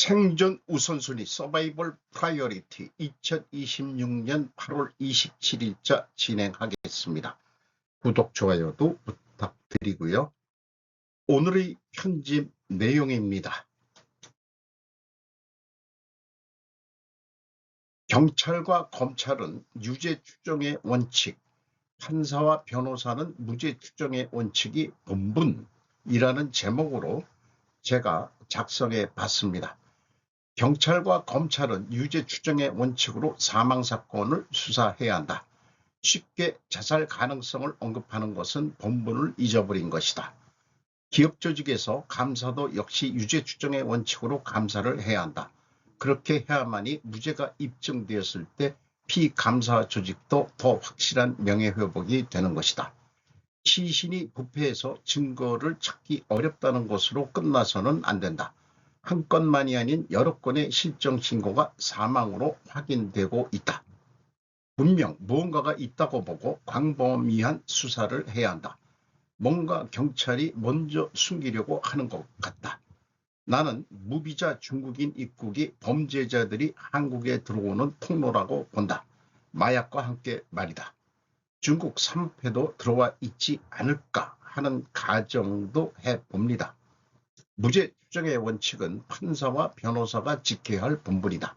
생존 우선순위 서바이벌 프라이어리티 2026년 8월 27일자 진행하겠습니다. 구독, 좋아요도 부탁드리고요. 오늘의 편집 내용입니다. 경찰과 검찰은 유죄 추정의 원칙, 판사와 변호사는 무죄 추정의 원칙이 본분이라는 제목으로 제가 작성해 봤습니다. 경찰과 검찰은 유죄 추정의 원칙으로 사망사건을 수사해야 한다. 쉽게 자살 가능성을 언급하는 것은 본분을 잊어버린 것이다. 기업 조직에서 감사도 역시 유죄 추정의 원칙으로 감사를 해야 한다. 그렇게 해야만이 무죄가 입증되었을 때 피감사 조직도 더 확실한 명예회복이 되는 것이다. 시신이 부패해서 증거를 찾기 어렵다는 것으로 끝나서는 안 된다. 한 건만이 아닌 여러 건의 실종 신고가 사망으로 확인되고 있다. 분명 무언가가 있다고 보고 광범위한 수사를 해야 한다. 뭔가 경찰이 먼저 숨기려고 하는 것 같다. 나는 무비자 중국인 입국이 범죄자들이 한국에 들어오는 통로라고 본다. 마약과 함께 말이다. 중국 3패도 들어와 있지 않을까 하는 가정도 해봅니다. 무죄 추정의 원칙은 판사와 변호사가 지켜야 할 본분이다.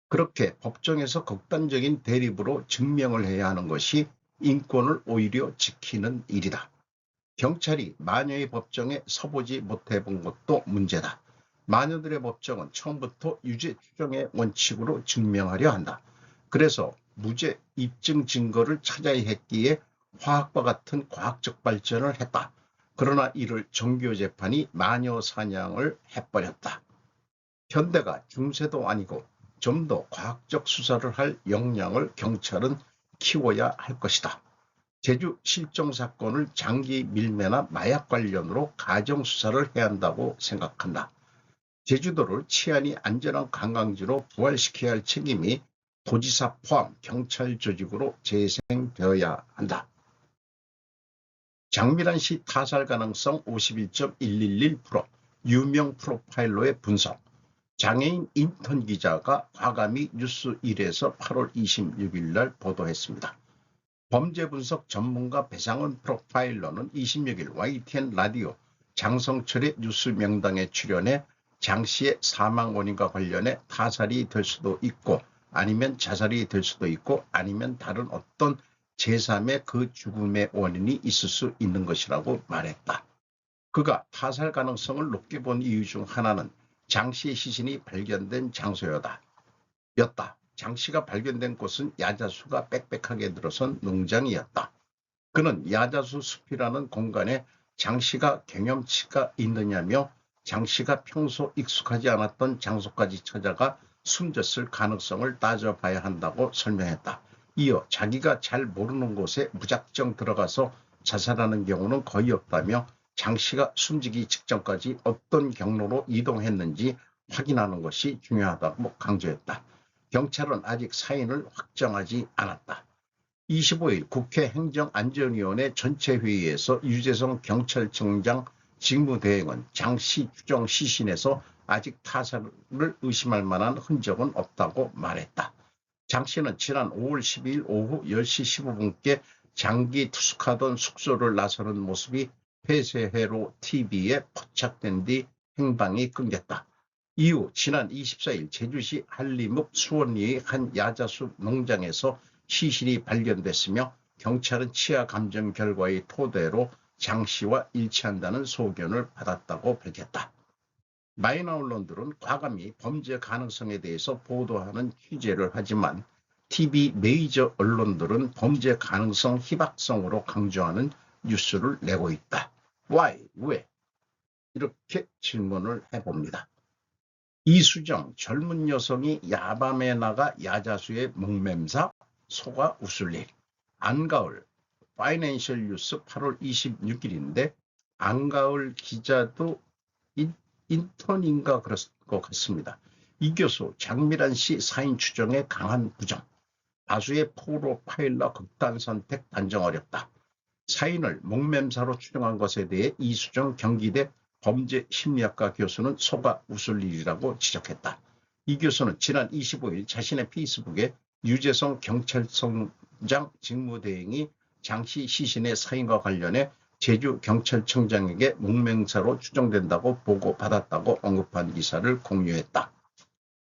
그렇게 법정에서 극단적인 대립으로 증명을 해야 하는 것이 인권을 오히려 지키는 일이다. 경찰이 마녀의 법정에 서보지 못해본 것도 문제다. 마녀들의 법정은 처음부터 유죄 추정의 원칙으로 증명하려 한다. 그래서 무죄 입증 증거를 찾아야 했기에 화학과 같은 과학적 발전을 했다. 그러나 이를 정교재판이 마녀 사냥을 해버렸다. 현대가 중세도 아니고 좀 더 과학적 수사를 할 역량을 경찰은 키워야 할 것이다. 제주 실종 사건을 장기 밀매나 마약 관련으로 가정수사를 해야 한다고 생각한다. 제주도를 치안이 안전한 관광지로 부활시켜야 할 책임이 도지사 포함 경찰 조직으로 재생되어야 한다. 장미란 씨 타살 가능성 51.111%, 유명 프로파일러의 분석. 장애인 인턴 기자가 과감히 뉴스 1에서 8월 26일 날 보도했습니다. 범죄 분석 전문가 배상원 프로파일러는 26일 YTN 라디오 장성철의 뉴스 명당에 출연해 장 씨의 사망 원인과 관련해 타살이 될 수도 있고 아니면 자살이 될 수도 있고 아니면 다른 어떤 제3의 그 죽음의 원인이 있을 수 있는 것이라고 말했다. 그가 타살 가능성을 높게 본 이유 중 하나는 장 씨의 시신이 발견된 장소였다. 장 씨가 발견된 곳은 야자수가 빽빽하게 들어선 농장이었다. 그는 야자수 숲이라는 공간에 장 씨가 경험치가 있느냐며 장 씨가 평소 익숙하지 않았던 장소까지 찾아가 숨졌을 가능성을 따져봐야 한다고 설명했다. 이어 자기가 잘 모르는 곳에 무작정 들어가서 자살하는 경우는 거의 없다며 장 씨가 숨지기 직전까지 어떤 경로로 이동했는지 확인하는 것이 중요하다고 강조했다. 경찰은 아직 사인을 확정하지 않았다. 25일 국회 행정안전위원회 전체회의에서 유재성 경찰청장 직무대행은 장 씨 추정 시신에서 아직 타살을 의심할 만한 흔적은 없다고 말했다. 장 씨는 지난 5월 12일 오후 10시 15분께 장기 투숙하던 숙소를 나서는 모습이 폐쇄회로 TV에 포착된 뒤 행방이 끊겼다. 이후 지난 24일 제주시 한림읍 수원리의 한 야자수 농장에서 시신이 발견됐으며 경찰은 치아 감정 결과의 토대로 장 씨와 일치한다는 소견을 받았다고 밝혔다. 마이너 언론들은 과감히 범죄 가능성에 대해서 보도하는 취재를 하지만 TV 메이저 언론들은 범죄 가능성 희박성으로 강조하는 뉴스를 내고 있다. Why? 왜? 이렇게 질문을 해봅니다. 이수정 젊은 여성이 야밤에 나가 야자수의 목맴사 소가 웃을 일. 안가을 파이낸셜 뉴스 8월 26일인데 안가을 기자도 인턴인가 그럴 것 같습니다. 이 교수 장미란 씨 사인 추정에 강한 부정. 다수의 프로파일러 극단 선택 단정 어렵다. 사인을 목맴사로 추정한 것에 대해 이수정 경기대 범죄심리학과 교수는 속아 웃을 일이라고 지적했다. 이 교수는 지난 25일 자신의 페이스북에 유재성 경찰청장 직무대행이 장씨 시신의 사인과 관련해 제주경찰청장에게 문맹사로 추정된다고 보고받았다고 언급한 기사를 공유했다.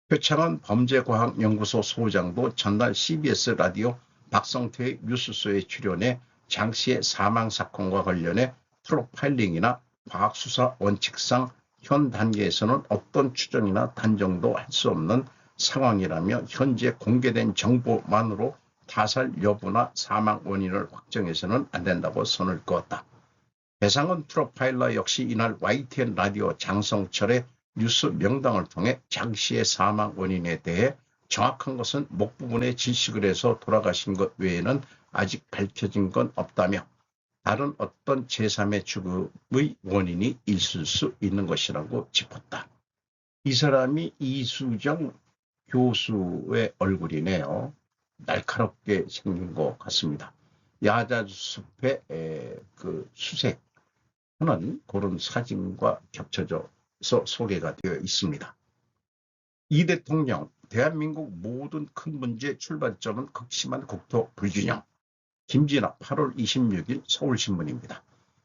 표창원 범죄과학연구소 소장도 전날 CBS 라디오 박성태의 뉴스쇼에 출연해 장씨의 사망사건과 관련해 프로파일링이나 과학수사 원칙상 현 단계에서는 어떤 추정이나 단정도 할 수 없는 상황이라며 현재 공개된 정보만으로 타살 여부나 사망 원인을 확정해서는 안 된다고 선을 그었다. 배상원 프로파일러 역시 이날 YTN 라디오 장성철의 뉴스 명당을 통해 장씨의 사망 원인에 대해 정확한 것은 목 부분에 질식을 해서 돌아가신 것 외에는 아직 밝혀진 건 없다며 다른 어떤 제3의 죽음의 원인이 있을 수 있는 것이라고 짚었다. 이 사람이 이수정 교수의 얼굴이네요. 날카롭게 생긴 것 같습니다. 야자숲의 그 수색하는 그런 사진과 겹쳐져서 소개가 되어 있습니다. 이 대통령, 대한민국 모든 큰 문제 출발점은 극심한 국토 불균형. 김진아 8월 26일 서울신문입니다.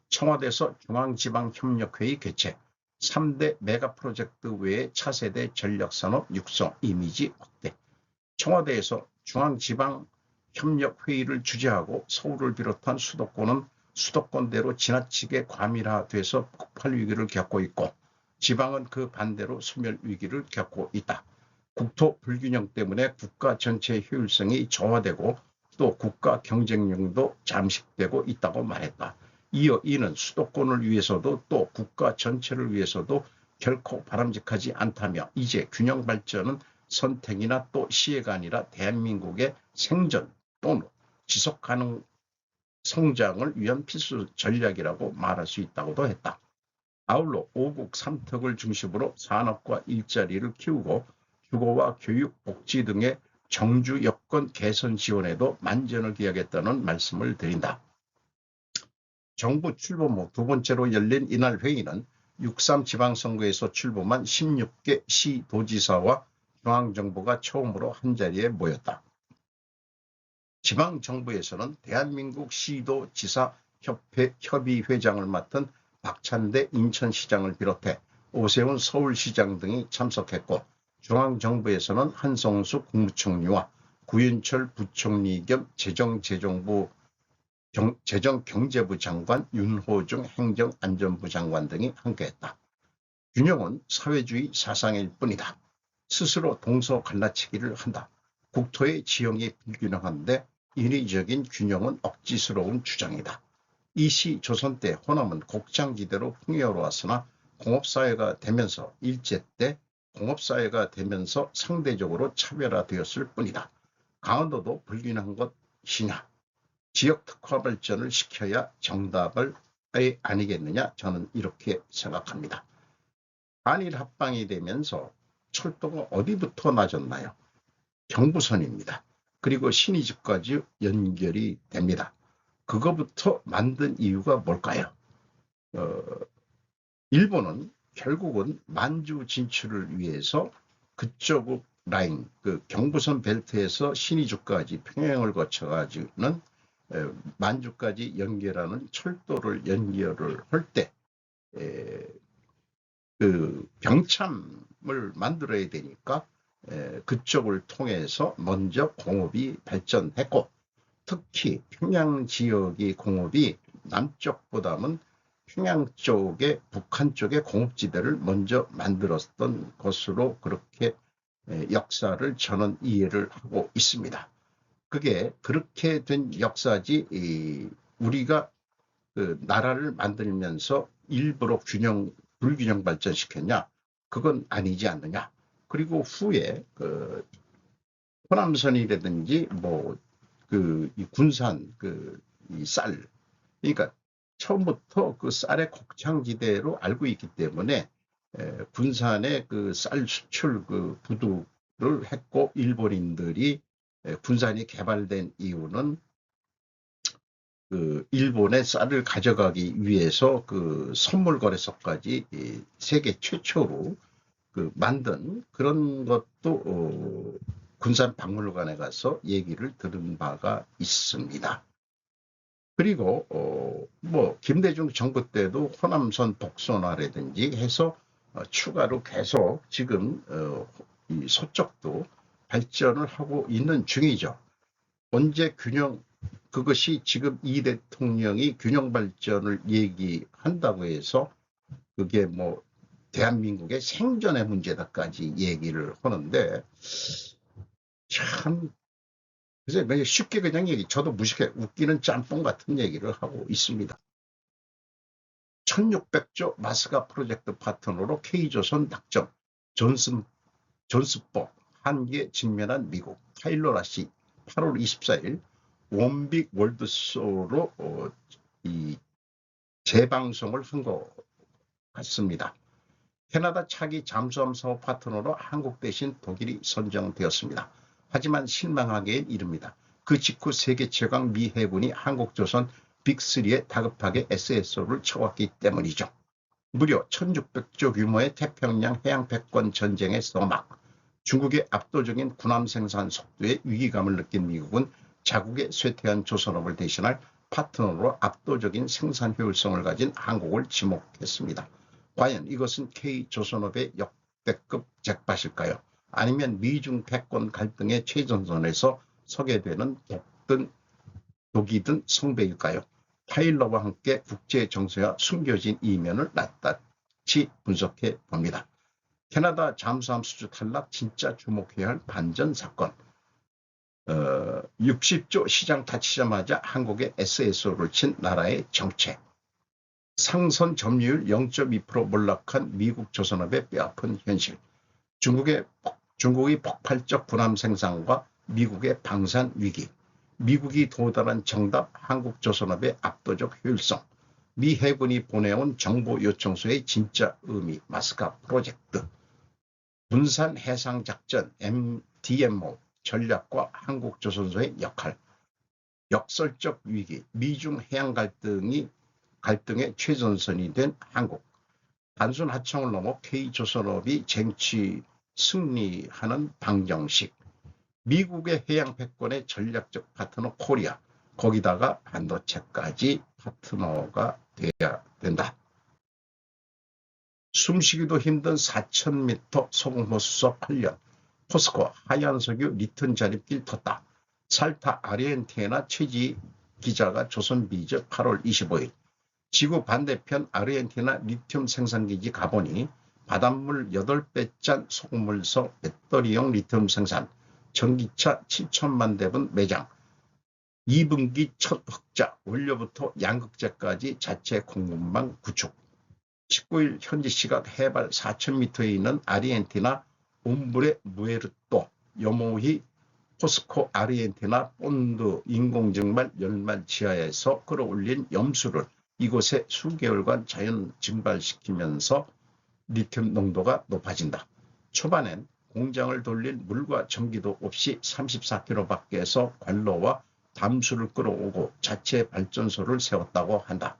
청와대에서 중앙지방협력회의 개최, 3대 메가프로젝트 외에 차세대 전력산업 육성 이미지 확대. 청와대에서 중앙지방협력회의를 주재하고 서울을 비롯한 수도권은 수도권대로 지나치게 과밀화돼서 폭발 위기를 겪고 있고 지방은 그 반대로 소멸 위기를 겪고 있다. 국토 불균형 때문에 국가 전체의 효율성이 저하되고 또 국가 경쟁력도 잠식되고 있다고 말했다. 이어 이는 수도권을 위해서도 또 국가 전체를 위해서도 결코 바람직하지 않다며 이제 균형 발전은 선택이나 또 시혜가 아니라 대한민국의 생존 또는 지속 가능 성장을 위한 필수 전략이라고 말할 수 있다고도 했다. 아울러 5국 3특을 중심으로 산업과 일자리를 키우고 주거와 교육, 복지 등의 정주 여건 개선 지원에도 만전을 기하겠다는 말씀을 드린다. 정부 출범 후 두 번째로 열린 이날 회의는 6.3 지방선거에서 출범한 16개 시도지사와 중앙정부가 처음으로 한자리에 모였다. 지방정부에서는 대한민국 시도지사협회 협의회장을 맡은 박찬대 인천시장을 비롯해 오세훈 서울시장 등이 참석했고 중앙정부에서는 한성수 국무총리와 구윤철 부총리 겸 재정경제부 장관, 윤호중 행정안전부 장관 등이 함께했다. 균형은 사회주의 사상일 뿐이다. 스스로 동서 갈라치기를 한다. 국토의 지형이 불균형한데 인위적인 균형은 억지스러운 주장이다. 이 시 조선 때 호남은 곡창지대로 풍요로웠으나 공업사회가 되면서 일제 때 공업사회가 되면서 상대적으로 차별화되었을 뿐이다. 강원도도 불균형한 것이냐? 지역 특화 발전을 시켜야 정답을 아니겠느냐? 저는 이렇게 생각합니다. 한일 합방이 되면서 철도가 어디부터 낮았나요? 경부선입니다. 그리고 신의집까지 연결이 됩니다. 그거부터 만든 이유가 뭘까요? 일본은 결국은 만주 진출을 위해서 그쪽 라인, 그 경부선 벨트에서 신의주까지 평양을 거쳐가지고는 만주까지 연결하는 철도를 연결을 할 때 그 병참을 만들어야 되니까 그쪽을 통해서 먼저 공업이 발전했고 특히 평양 지역의 공업이 남쪽보다는 평양 쪽에 북한 쪽의 공업지대를 먼저 만들었던 것으로 그렇게 역사를 저는 이해를 하고 있습니다. 그게 그렇게 된 역사지 우리가 그 나라를 만들면서 일부러 불균형 발전시켰냐? 그건 아니지 않느냐? 그리고 후에 그 호남선이라든지 뭐 그 이 군산 이 쌀, 그러니까 처음부터 그 쌀의 곡창지대로 알고 있기 때문에 군산의 그 쌀 수출 그 부두를 했고 일본인들이 군산이 개발된 이유는 일본의 쌀을 가져가기 위해서 선물 거래소까지 세계 최초로 만든 그런 것도 군산 박물관에 가서 얘기를 들은 바가 있습니다. 그리고 뭐 김대중 정부 때도 호남선 복선화라든지 해서 추가로 계속 지금 이 서쪽도 발전을 하고 있는 중이죠. 언제 그것이 지금 이 대통령이 균형 발전을 얘기한다고 해서 그게 뭐 대한민국의 생존의 문제다까지 얘기를 하는데 참 그래서 쉽게 그냥 저도 무식해 웃기는 짬뽕 같은 얘기를 하고 있습니다. 1600조 마스가 프로젝트 파트너로 K조선 낙점, 존스법 한계 직면한 미국, 타일러 라시 8월 24일 원빅 월드쇼로 이 재방송을 한 것 같습니다. 캐나다 차기 잠수함 사업 파트너로 한국 대신 독일이 선정되었습니다. 하지만 실망하기엔 이릅니다. 그 직후 세계 최강 미 해군이 한국조선 빅3에 다급하게 SSO를 쳐왔기 때문이죠. 무려 1600조 규모의 태평양 해양 패권 전쟁의 서막, 중국의 압도적인 군함 생산 속도에 위기감을 느낀 미국은 자국의 쇠퇴한 조선업을 대신할 파트너로 압도적인 생산 효율성을 가진 한국을 지목했습니다. 과연 이것은 K조선업의 역대급 잭팟일까요? 아니면 미중 패권 갈등의 최전선에서 서게 되는 독이든 성배일까요? 타일러와 함께 국제 정세와 숨겨진 이면을 낱낱이 분석해 봅니다. 캐나다 잠수함 수주 탈락 진짜 주목해야 할 반전 사건. 60조 시장 닫히자마자 한국에 SSO를 친 나라의 정책. 상선 점유율 0.2% 몰락한 미국 조선업의 뼈아픈 현실. 중국의 폭발적 군함 생산과 미국의 방산 위기. 미국이 도달한 정답 한국 조선업의 압도적 효율성. 미 해군이 보내온 정보 요청서의 진짜 의미 마스카 프로젝트. 군산 해상작전 DMO 전략과 한국조선소의 역할. 역설적 위기 미중 해양 갈등의 최전선이 된 한국. 단순 하청을 넘어 K조선업이 쟁취 승리하는 방정식. 미국의 해양 패권의 전략적 파트너 코리아. 거기다가 반도체까지 파트너가 돼야 된다. 숨쉬기도 힘든 4000m 소금호 수소 8년. 포스코 하얀석유 리튬 자립길 텄다. 살타 아르헨티나 최지 기자가 조선비즈 8월 25일. 지구 반대편 아르헨티나 리튬 생산기지 가보니 바닷물 8배 짠 소금물서 배터리용 리튬 생산, 전기차 7천만 대분 매장, 2분기 첫 흑자, 원료부터 양극재까지 자체 공급망 구축. 19일 현지 시각 해발 4,000m에 있는 아르헨티나 옴브레 무에르토 여모히 포스코 아르헨티나 본드 인공증말 열말 지하에서 끌어올린 염수를 이곳에 수개월간 자연 증발시키면서 리튬 농도가 높아진다. 초반엔 공장을 돌릴 물과 전기도 없이 34km 밖에서 관로와 담수를 끌어오고 자체 발전소를 세웠다고 한다.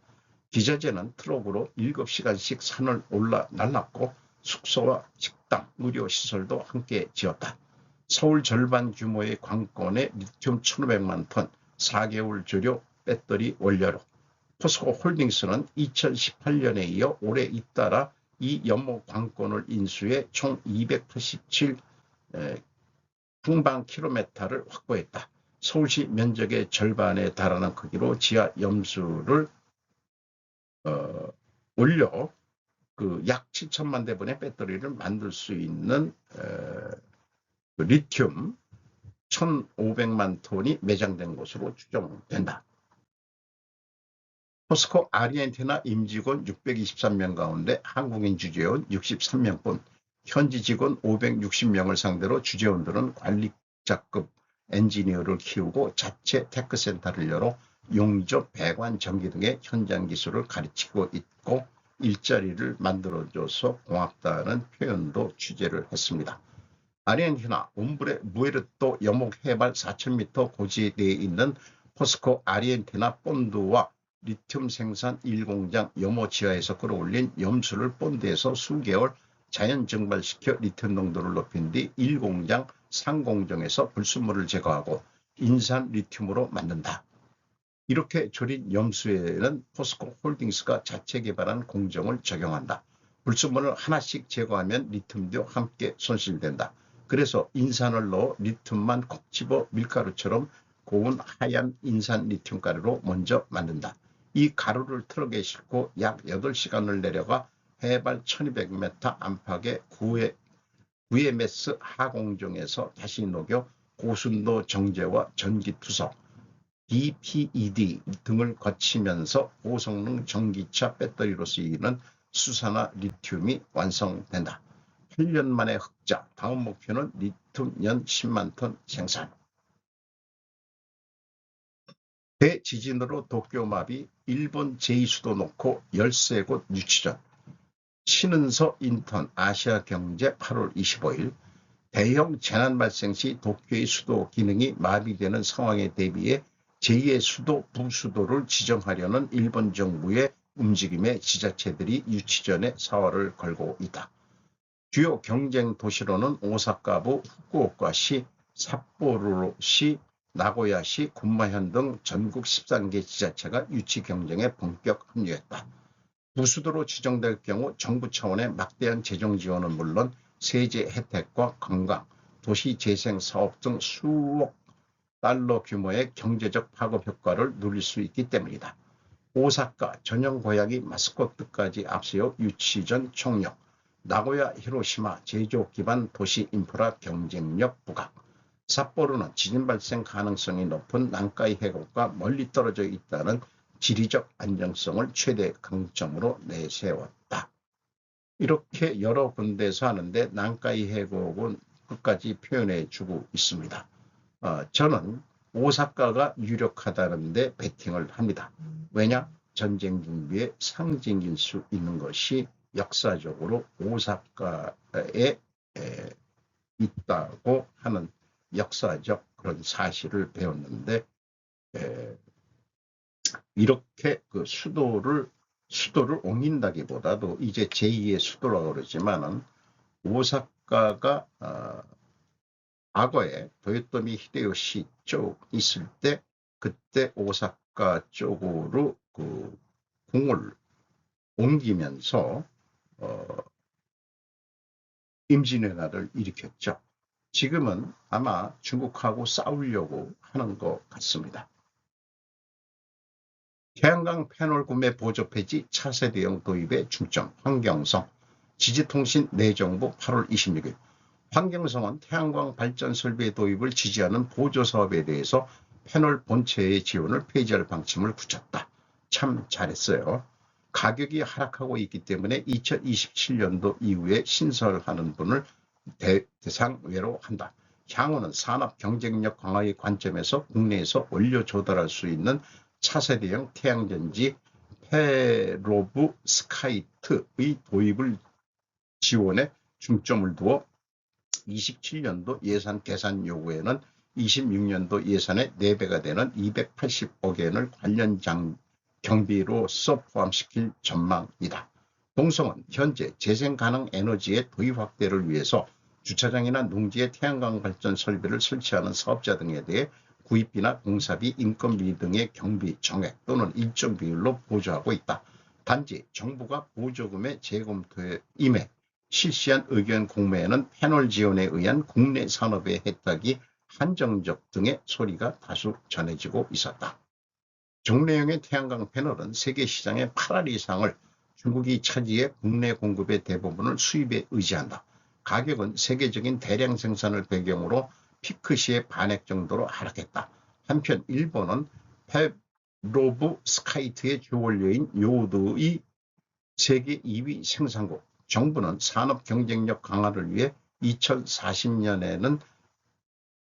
기자재는 트럭으로 7시간씩 산을 올라 날랐고 숙소와 식당, 의료시설도 함께 지었다. 서울 절반 규모의 관건에 리튬 1,500만 톤, 4개월 조료 배터리 원료로. 포스코 홀딩스는 2018년에 이어 올해 잇따라 이 연못 관건을 인수해 총 287 평방킬로미터를 확보했다. 서울시 면적의 절반에 달하는 크기로 지하 염수를 올려 약 7천만 대분의 배터리를 만들 수 있는 리튬 1,500만 톤이 매장된 것으로 추정된다. 포스코 아르헨티나 임직원 623명 가운데 한국인 주재원 63명뿐, 현지 직원 560명을 상대로 주재원들은 관리자급 엔지니어를 키우고 자체 테크센터를 열어 용접, 배관, 전기 등의 현장 기술을 가르치고 있고 일자리를 만들어줘서 고맙다는 표현도 취재를 했습니다. 아르헨티나 옴브레 무에르토 여목 해발 4,000m 고지대에 있는 포스코 아르헨티나 본드와 리튬 생산 1공장 염호 지하에서 끌어올린 염수를 본드에서 수개월 자연 증발시켜 리튬 농도를 높인 뒤 1공장 상공정에서 불순물을 제거하고 인산 리튬으로 만든다. 이렇게 졸인 염수에는 포스코 홀딩스가 자체 개발한 공정을 적용한다. 불순물을 하나씩 제거하면 리튬도 함께 손실된다. 그래서 인산을 넣어 리튬만 콕 집어 밀가루처럼 고운 하얀 인산 리튬 가루로 먼저 만든다. 이 가루를 트럭에 싣고 약 8시간을 내려가 해발 1200m 안팎의 구에메스 하공정에서 다시 녹여 고순도 정제와 전기 투석, DPED 등을 거치면서 고성능 전기차 배터리로 쓰이는 수산화 리튬이 완성된다. 8년 만에 흑자, 다음 목표는 리튬 연 10만 톤 생산. 대지진으로 도쿄마비, 일본 제2수도 놓고 13곳 유치전. 신은서 인턴 아시아경제 8월 25일. 대형 재난 발생 시 도쿄의 수도 기능이 마비되는 상황에 대비해 제2의 수도, 부수도를 지정하려는 일본 정부의 움직임에 지자체들이 유치전에 사활을 걸고 있다. 주요 경쟁 도시로는 오사카부, 후쿠오카시, 삿포로시, 나고야시, 군마현 등 전국 13개 지자체가 유치 경쟁에 본격 합류했다. 부수도로 지정될 경우 정부 차원의 막대한 재정 지원은 물론 세제 혜택과 관광, 도시 재생 사업 등 수억 달러 규모의 경제적 파급 효과를 누릴 수 있기 때문이다. 오사카 전형 고양이 마스코트까지 앞세워 유치전 총력, 나고야 히로시마 제조 기반 도시 인프라 경쟁력 부각, 삿포로는 지진 발생 가능성이 높은 난카이 해곡과 멀리 떨어져 있다는 지리적 안정성을 최대 강점으로 내세웠다. 이렇게 여러 군데에서 하는데 난카이 해곡은 끝까지 표현해 주고 있습니다. 저는 오사카가 유력하다는데 베팅을 합니다. 왜냐? 전쟁 준비의 상징일 수 있는 것이 역사적으로 오사카에 있다고 하는 역사적 그런 사실을 배웠는데, 이렇게 그 수도를 옮긴다기보다도 이제 제2의 수도라고 그러지만은 오사카가 과거에 도요토미 히데요시 쪽 있을 때 그때 오사카 쪽으로 그 궁을 옮기면서 임진왜란을 일으켰죠. 지금은 아마 중국하고 싸우려고 하는 것 같습니다. 태양광 패널 구매 보조 폐지 차세대형 도입에 중점, 환경성. 지지통신 내정부 8월 26일. 환경성은 태양광 발전 설비 도입을 지지하는 보조 사업에 대해서 패널 본체의 지원을 폐지할 방침을 굳혔다. 참 잘했어요. 가격이 하락하고 있기 때문에 2027년도 이후에 신설하는 분을 대상외로 한다. 향후는 산업 경쟁력 강화의 관점에서 국내에서 원료 조달할 수 있는 차세대형 태양전지 페로브스카이트의 도입을 지원에 중점을 두어 27년도 예산 계산 요구에는 26년도 예산의 4배가 되는 280억 엔을 관련 경비로서 포함시킬 전망이다. 동성은 현재 재생가능 에너지의 도입 확대를 위해서 주차장이나 농지에 태양광 발전 설비를 설치하는 사업자 등에 대해 구입비나 공사비, 인건비 등의 경비 정액 또는 일정 비율로 보조하고 있다. 단지 정부가 보조금의 재검토에 임해 실시한 의견 공모에는 패널 지원에 의한 국내 산업의 혜택이 한정적 등의 소리가 다수 전해지고 있었다. 정례형의 태양광 패널은 세계 시장의 8할 이상을 중국이 차지해 국내 공급의 대부분을 수입에 의지한다. 가격은 세계적인 대량 생산을 배경으로 피크 시의 반액 정도로 하락했다. 한편 일본은 페로브스카이트의 주원료인 요오드의 세계 2위 생산국, 정부는 산업 경쟁력 강화를 위해 2040년에는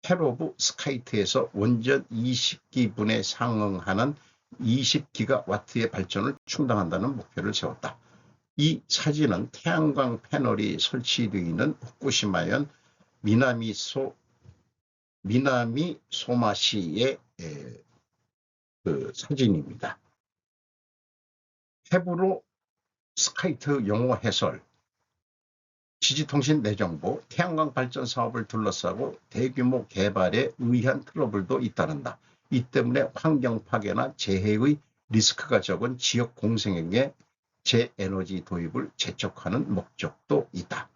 페로브스카이트에서 원전 20기분에 상응하는 20기가와트의 발전을 충당한다는 목표를 세웠다. 이 사진은 태양광 패널이 설치되어 있는 후쿠시마현 미나미소마시의 그 사진입니다. 탭으로 스카이트 용어 해설, 지지통신 내정부, 태양광 발전 사업을 둘러싸고 대규모 개발에 의한 트러블도 잇따른다. 이 때문에 환경 파괴나 재해의 리스크가 적은 지역 공생에게 재에너지 도입을 재촉하는 목적도 있다.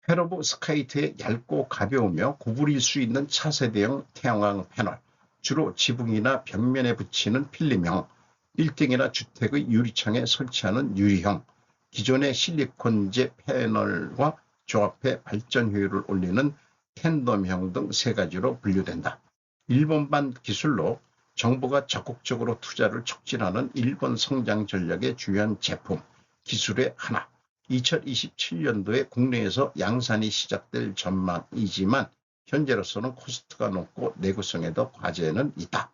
페로브 스카이트의 얇고 가벼우며 구부릴 수 있는 차세대형 태양광 패널, 주로 지붕이나 벽면에 붙이는 필름형, 빌딩이나 주택의 유리창에 설치하는 유리형, 기존의 실리콘제 패널과 조합해 발전 효율을 올리는 탠덤형 등 세 가지로 분류된다. 일본반 기술로 정부가 적극적으로 투자를 촉진하는 일본 성장 전략의 주요한 제품, 기술의 하나. 2027년도에 국내에서 양산이 시작될 전망이지만 현재로서는 코스트가 높고 내구성에도 과제는 있다.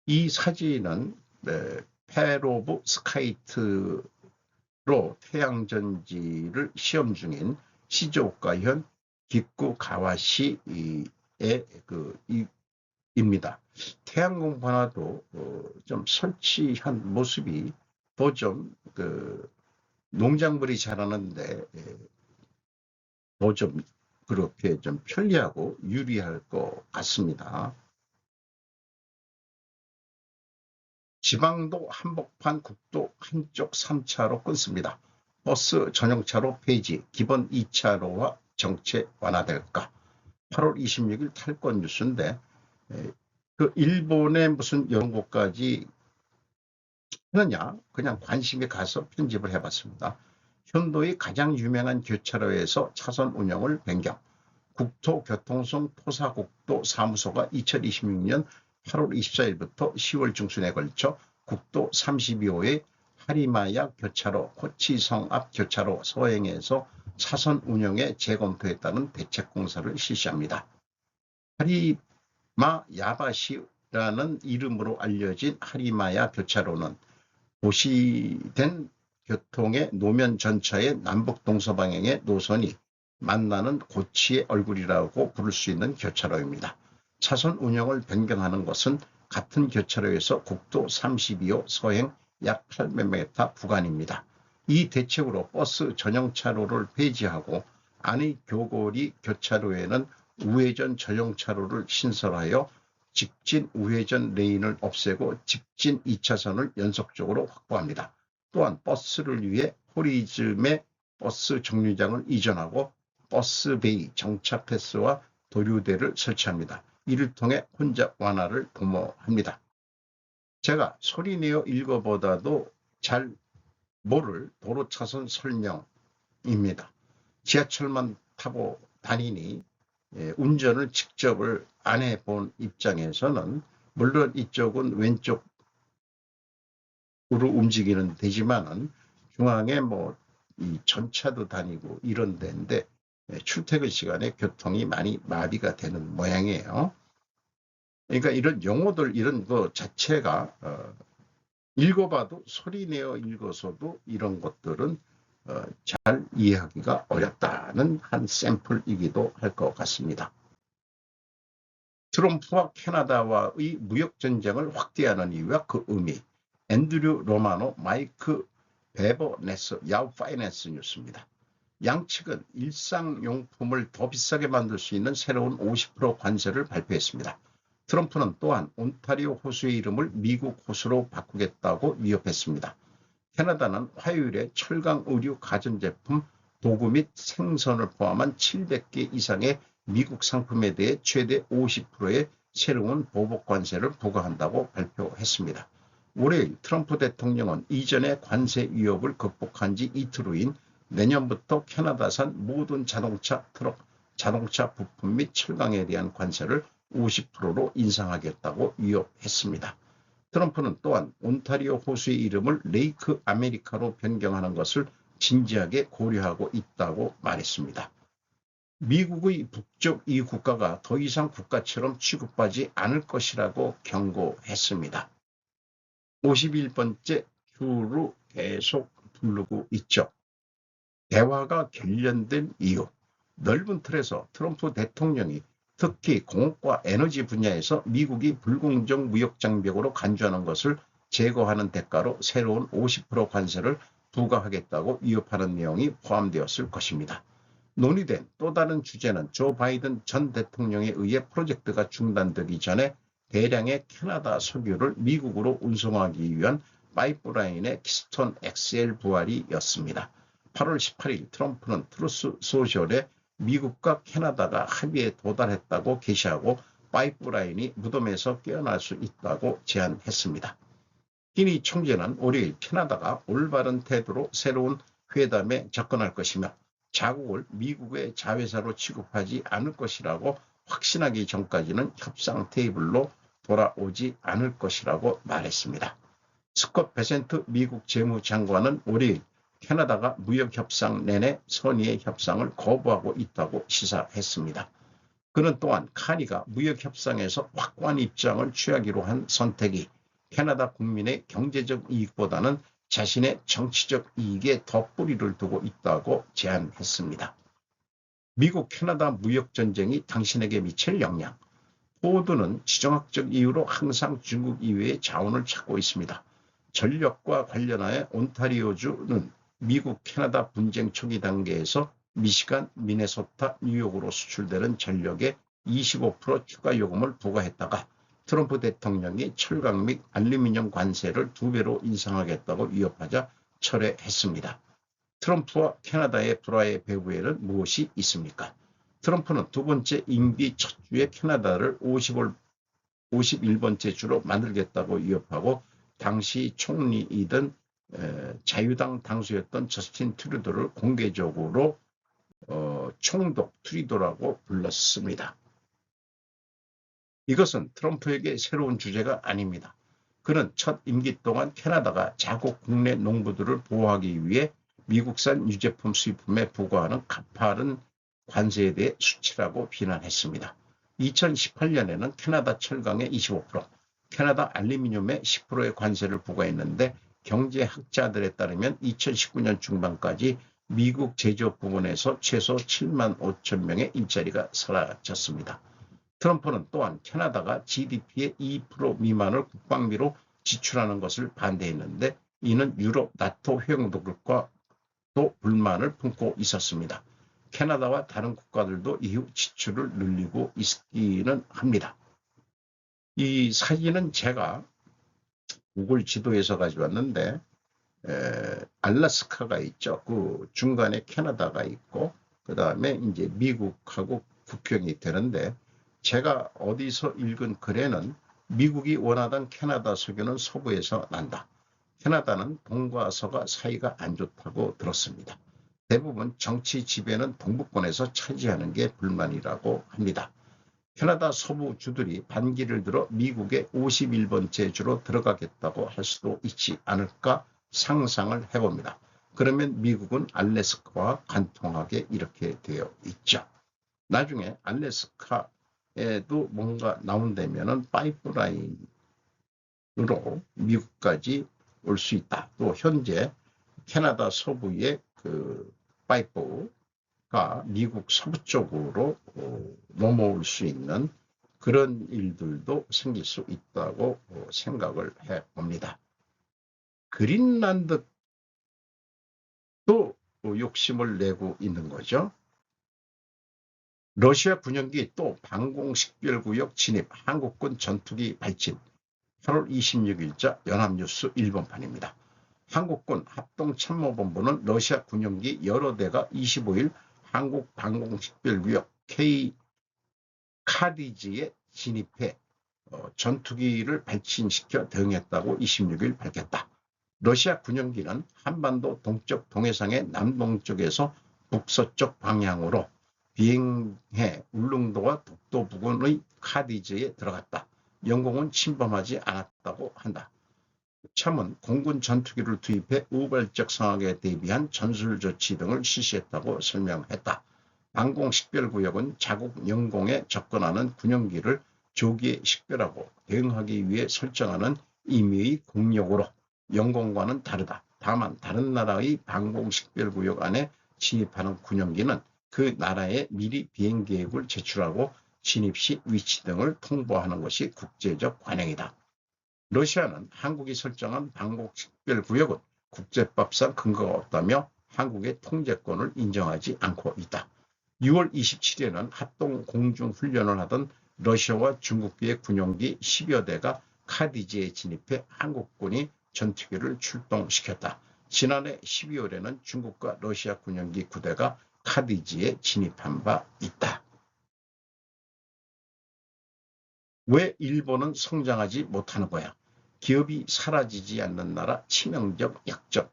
이 사진은 페로브 스카이트로 태양전지를 시험 중인 시즈오카현 기쿠가와시의 입니다. 태양광 반화도 좀 설치한 모습이 더 좀 농작물이 자라는데 더 좀 그렇게 좀 편리하고 유리할 것 같습니다. 지방도 한복판, 국도 한쪽 3차로 끊습니다. 버스 전용차로 폐지, 기본 2차로와 정체 완화될까? 8월 26일 탈권 뉴스인데 그 일본의 무슨 연구까지 하느냐, 그냥 관심이 가서 편집을 해봤습니다. 현도의 가장 유명한 교차로에서 차선 운영을 변경. 국토교통성 토사국도 사무소가 2026년 8월 24일부터 10월 중순에 걸쳐 국도 32호의 하리마야 교차로, 호치성 앞 교차로 서행에서 차선 운영의 재검토에 따른 대책공사를 실시합니다. 하리마야바시라는 이름으로 알려진 하리마야 교차로는 도시된 교통의 노면 전차의 남북 동서방향의 노선이 만나는 고치의 얼굴이라고 부를 수 있는 교차로입니다. 차선 운영을 변경하는 것은 같은 교차로에서 국도 32호 서행 약 800m 구간입니다. 이 대책으로 버스 전용차로를 폐지하고 안의 교고리 교차로에는 우회전 전용차로를 신설하여 직진 우회전 레인을 없애고 직진 2차선을 연속적으로 확보합니다. 또한 버스를 위해 호리즘의 버스 정류장을 이전하고 버스베이 정차 패스와 도류대를 설치합니다. 이를 통해 혼잡 완화를 도모합니다. 제가 소리내어 읽어보다도 잘 모를 도로 차선 설명입니다. 지하철만 타고 다니니 운전을 직접을 안 해본 입장에서는 물론 이쪽은 왼쪽으로 움직이는 데지만은 중앙에 이 전차도 다니고 이런 데인데 출퇴근 시간에 교통이 많이 마비가 되는 모양이에요. 그러니까 이런 용어들 이런 거 자체가 읽어봐도 소리내어 읽어서도 이런 것들은 잘 이해하기가 어렵다는 한 샘플이기도 할 것 같습니다. 트럼프와 캐나다와의 무역전쟁을 확대하는 이유와 그 의미, 앤드류 로마노, 마이크 베버네스, 야후 파이낸스 뉴스입니다. 양측은 일상용품을 더 비싸게 만들 수 있는 새로운 50% 관세를 발표했습니다. 트럼프는 또한 온타리오 호수의 이름을 미국 호수로 바꾸겠다고 위협했습니다. 캐나다는 화요일에 철강 의류 가전제품, 도구 및 생선을 포함한 700개 이상의 미국 상품에 대해 최대 50%의 새로운 보복 관세를 부과한다고 발표했습니다. 월요일 트럼프 대통령은 이전의 관세 위협을 극복한 지 이틀 후인 내년부터 캐나다산 모든 자동차, 트럭, 자동차 부품 및 철강에 대한 관세를 50%로 인상하겠다고 위협했습니다. 트럼프는 또한 온타리오 호수의 이름을 레이크 아메리카로 변경하는 것을 진지하게 고려하고 있다고 말했습니다. 미국의 북쪽 이 국가가 더 이상 국가처럼 취급하지 않을 것이라고 경고했습니다. 51번째 주로 계속 부르고 있죠. 대화가 결연된 이유. 넓은 틀에서 트럼프 대통령이 특히 공업과 에너지 분야에서 미국이 불공정 무역 장벽으로 간주하는 것을 제거하는 대가로 새로운 50% 관세를 부과하겠다고 위협하는 내용이 포함되었을 것입니다. 논의된 또 다른 주제는 조 바이든 전 대통령에 의해 프로젝트가 중단되기 전에 대량의 캐나다 석유를 미국으로 운송하기 위한 파이프라인의 키스톤 XL 부활이었습니다. 8월 18일 트럼프는 트루스 소셜에 미국과 캐나다가 합의에 도달했다고 게시하고 파이프라인이 무덤에서 깨어날 수 있다고 제안했습니다. 키니 총재는 월요일 캐나다가 올바른 태도로 새로운 회담에 접근할 것이며 자국을 미국의 자회사로 취급하지 않을 것이라고 확신하기 전까지는 협상 테이블로 돌아오지 않을 것이라고 말했습니다. 스콧 베센트 미국 재무장관은 월요일 캐나다가 무역협상 내내 선의의 협상을 거부하고 있다고 시사했습니다. 그는 또한 카니가 무역협상에서 확고한 입장을 취하기로 한 선택이 캐나다 국민의 경제적 이익보다는 자신의 정치적 이익에 더 뿌리를 두고 있다고 제안했습니다. 미국 캐나다 무역전쟁이 당신에게 미칠 영향. 포드는 지정학적 이유로 항상 중국 이외의 자원을 찾고 있습니다. 전력과 관련하여 온타리오주는 미국 캐나다 분쟁 초기 단계에서 미시간, 미네소타, 뉴욕으로 수출되는 전력의 25% 추가 요금을 부과했다가 트럼프 대통령이 철강 및 알루미늄 관세를 2배로 인상하겠다고 위협하자 철회했습니다. 트럼프와 캐나다의 불화의 배후에는 무엇이 있습니까? 트럼프는 두 번째 임기 첫 주에 캐나다를 51번째 주로 만들겠다고 위협하고 당시 총리이던 자유당 당수였던 저스틴 트루도를 공개적으로 총독 트루도라고 불렀습니다. 이것은 트럼프에게 새로운 주제가 아닙니다. 그는 첫 임기 동안 캐나다가 자국 국내 농부들을 보호하기 위해 미국산 유제품 수입품에 부과하는 가파른 관세에 대해 수치라고 비난했습니다. 2018년에는 캐나다 철강의 25%, 캐나다 알루미늄에 10%의 관세를 부과했는데 경제학자들에 따르면 2019년 중반까지 미국 제조업 부문에서 최소 7만 5천 명의 일자리가 사라졌습니다. 트럼프는 또한 캐나다가 GDP의 2% 미만을 국방비로 지출하는 것을 반대했는데 이는 유럽 나토 회원국과도 불만을 품고 있었습니다. 캐나다와 다른 국가들도 이후 지출을 늘리고 있기는 합니다. 이 사진은 제가 구글 지도에서 가져왔는데 알래스카가 있죠. 그 중간에 캐나다가 있고 그 다음에 이제 미국하고 국경이 되는데 제가 어디서 읽은 글에는 미국이 원하던 캐나다 석유는 서부에서 난다. 캐나다는 동과 서가 사이가 안 좋다고 들었습니다. 대부분 정치 지배는 동부권에서 차지하는 게 불만이라고 합니다. 캐나다 서부 주들이 반기를 들어 미국의 51번째 주로 들어가겠다고 할 수도 있지 않을까 상상을 해봅니다. 그러면 미국은 알래스카와 간통하게 이렇게 되어 있죠. 나중에 알래스카에도 뭔가 나온다면은 파이프라인으로 미국까지 올 수 있다. 또 현재 캐나다 서부의 그 파이프가 미국 서부 쪽으로 넘어올 수 있는 그런 일들도 생길 수 있다고 생각을 해봅니다. 그린란드도 욕심을 내고 있는 거죠. 러시아 군용기 또 방공식별구역 진입, 한국군 전투기 발진. 8월 26일자 연합뉴스 일본판입니다. 한국군 합동참모본부는 러시아 군용기 여러 대가 25일 한국 방공식별구역 카디지에 진입해 전투기를 발진시켜 대응했다고 26일 밝혔다. 러시아 군용기는 한반도 동쪽 동해상의 남동쪽에서 북서쪽 방향으로 비행해 울릉도와 독도 부근의 카디지에 들어갔다. 영공은 침범하지 않았다고 한다. 참은 공군 전투기를 투입해 우발적 상황에 대비한 전술 조치 등을 실시했다고 설명했다. 방공식별구역은 자국 영공에 접근하는 군용기를 조기에 식별하고 대응하기 위해 설정하는 임의의 공역으로 영공과는 다르다. 다만 다른 나라의 방공식별구역 안에 진입하는 군용기는 그 나라에 미리 비행계획을 제출하고 진입 시 위치 등을 통보하는 것이 국제적 관행이다. 러시아는 한국이 설정한 방콕식별구역은 국제법상 근거가 없다며 한국의 통제권을 인정하지 않고 있다. 6월 27일에는 합동 공중훈련을 하던 러시아와 중국기의 군용기 10여 대가 카디지에 진입해 한국군이 전투기를 출동시켰다. 지난해 12월에는 중국과 러시아 군용기 9대가 카디지에 진입한 바 있다. 왜 일본은 성장하지 못하는 거야? 기업이 사라지지 않는 나라 치명적 약점.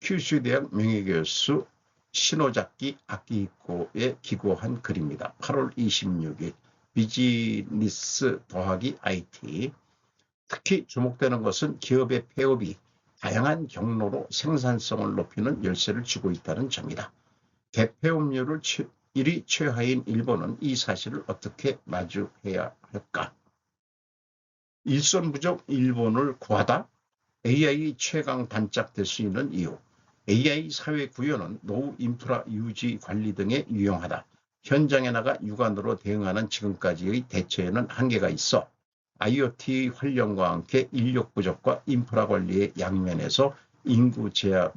큐슈대학 명예교수 신호잡기 아키히코에 기고한 글입니다. 8월 26일 비즈니스 더하기 IT. 특히 주목되는 것은 기업의 폐업이 다양한 경로로 생산성을 높이는 열쇠를 쥐고 있다는 점이다. 대폐업률을 1위 최하인 일본은 이 사실을 어떻게 마주해야 할까? 일손 부족 일본을 구하다? AI 최강 단짝될 수 있는 이유. AI 사회 구현은 노후 인프라 유지 관리 등에 유용하다. 현장에 나가 육안으로 대응하는 지금까지의 대처에는 한계가 있어 IoT 활용과 함께 인력 부족과 인프라 관리의 양면에서 인구 제약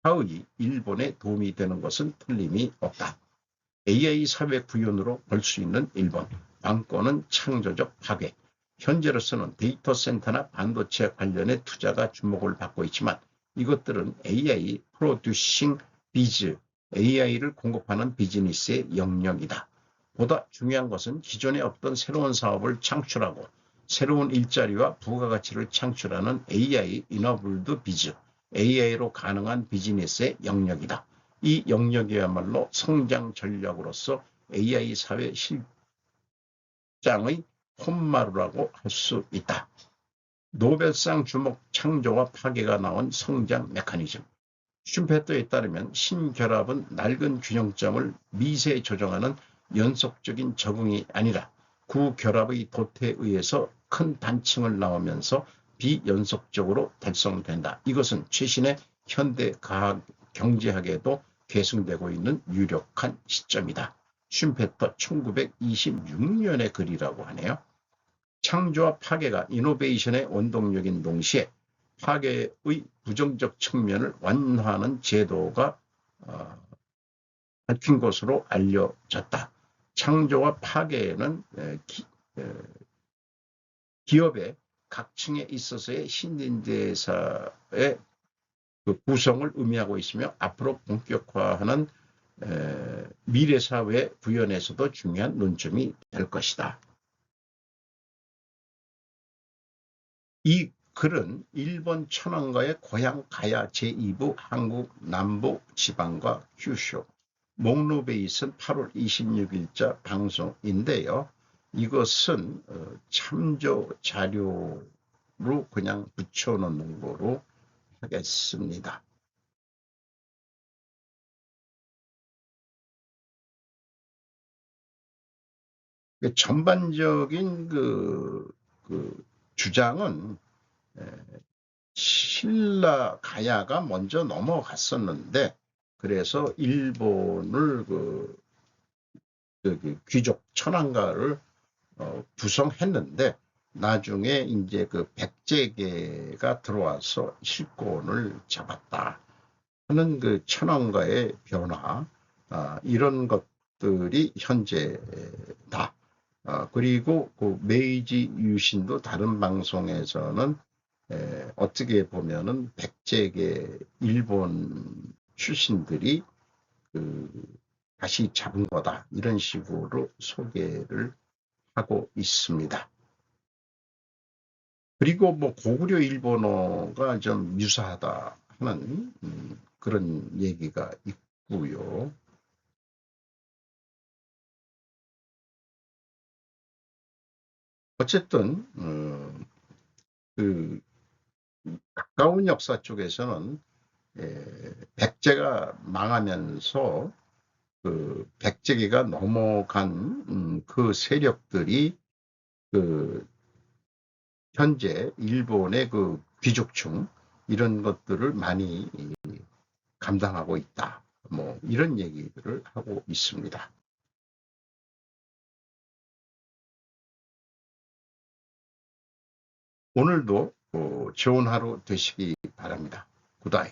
하의 일본에 도움이 되는 것은 틀림이 없다. AI 사회 구현으로 볼 수 있는 일본. 관건은 창조적 파괴. 현재로서는 데이터 센터나 반도체 관련의 투자가 주목을 받고 있지만 이것들은 AI 프로듀싱 비즈, AI를 공급하는 비즈니스의 영역이다. 보다 중요한 것은 기존에 없던 새로운 사업을 창출하고 새로운 일자리와 부가가치를 창출하는 AI 이너블드 비즈, AI로 가능한 비즈니스의 영역이다. 이 영역이야말로 성장 전략으로서 AI 사회 실장의 폰마루라고 할 수 있다. 노벨상 주목 창조와 파괴가 나온 성장 메커니즘. 슈페터에 따르면 신결합은 낡은 균형점을 미세 조정하는 연속적인 적응이 아니라 구결합의 도태에 의해서 큰 단층을 나오면서 비연속적으로 달성된다. 이것은 최신의 현대 과학 경제학에도 계승되고 있는 유력한 시점이다. 슈페터 1926년의 글이라고 하네요. 창조와 파괴가 이노베이션의 원동력인 동시에 파괴의 부정적 측면을 완화하는 제도가 밝힌 것으로 알려졌다. 창조와 파괴는 기업의 각층에 있어서의 신진대사의 그 구성을 의미하고 있으며 앞으로 본격화하는 미래사회 구현에서도 중요한 논점이 될 것이다. 이 글은 일본 천황가의 고향 가야 제2부 한국 남부 지방과 큐슈 목록베이스는 8월 26일자 방송인데요. 이것은 참조 자료로 그냥 붙여놓는 거로 하겠습니다. 전반적인 그 주장은 신라 가야가 먼저 넘어갔었는데 그래서 일본을 귀족 천황가를 구성했는데 나중에 이제 그 백제계가 들어와서 실권을 잡았다 하는 그 천황가의 변화 이런 것들이 현재다. 그리고 그 메이지 유신도 다른 방송에서는 어떻게 보면은 백제계 일본 출신들이 다시 잡은 거다 이런 식으로 소개를 하고 있습니다. 그리고 뭐 고구려 일본어가 좀 유사하다 하는 그런 얘기가 있고요. 어쨌든 그 가까운 역사 쪽에서는 백제가 망하면서 그 백제계가 넘어간 그 세력들이 그 현재 일본의 그 귀족층 이런 것들을 많이 감당하고 있다. 뭐 이런 얘기들을 하고 있습니다. 오늘도 좋은 하루 되시기 바랍니다. 굿아이.